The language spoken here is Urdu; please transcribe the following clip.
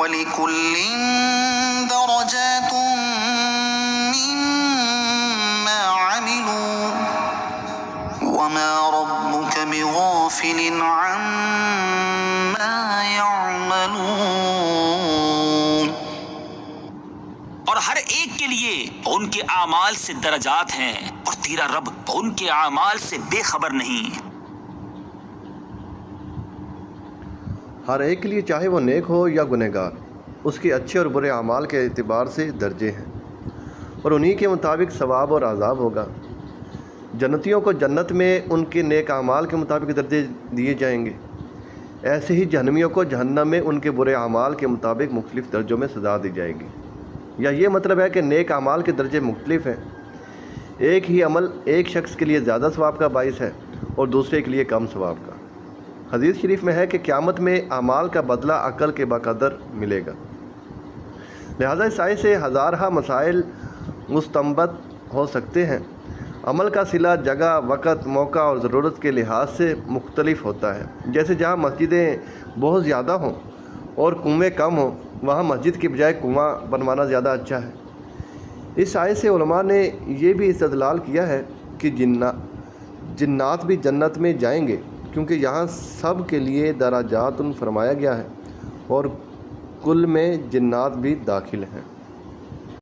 وَلِكُلٍّ دَرَجَاتٌ مِّمَّا عَمِلُوا وَمَا رَبُّكَ بِغَافِلٍ عَمَّا يَعْمَلُونَ۔ اور ہر ایک کے لیے ان کے اعمال سے درجات ہیں، اور تیرا رب ان کے اعمال سے بے خبر نہیں۔ ہر ایک کے لیے چاہے وہ نیک ہو یا گنہگار، اس کے اچھے اور برے اعمال کے اعتبار سے درجے ہیں، اور انہی کے مطابق ثواب اور عذاب ہوگا۔ جنتیوں کو جنت میں ان کے نیک اعمال کے مطابق درجے دیے جائیں گے، ایسے ہی جہنمیوں کو جہنم میں ان کے برے اعمال کے مطابق مختلف درجوں میں سزا دی جائے گی۔ یا یہ مطلب ہے کہ نیک اعمال کے درجے مختلف ہیں، ایک ہی عمل ایک شخص کے لیے زیادہ ثواب کا باعث ہے اور دوسرے کے لیے کم ثواب کا۔ حدیث شریف میں ہے کہ قیامت میں اعمال کا بدلہ عقل کے بقدر ملے گا۔ لہذا اس آیت سے ہزارہ مسائل مستنبط ہو سکتے ہیں۔ عمل کا صلہ جگہ، وقت، موقع اور ضرورت کے لحاظ سے مختلف ہوتا ہے۔ جیسے جہاں مسجدیں بہت زیادہ ہوں اور کنویں کم ہوں، وہاں مسجد کے بجائے کنواں بنوانا زیادہ اچھا ہے۔ اس آیت سے علماء نے یہ بھی استدلال کیا ہے کہ جنات بھی جنت میں جائیں گے، کیونکہ یہاں سب کے لیے درجات فرمایا گیا ہے اور کل میں جنات بھی داخل ہیں۔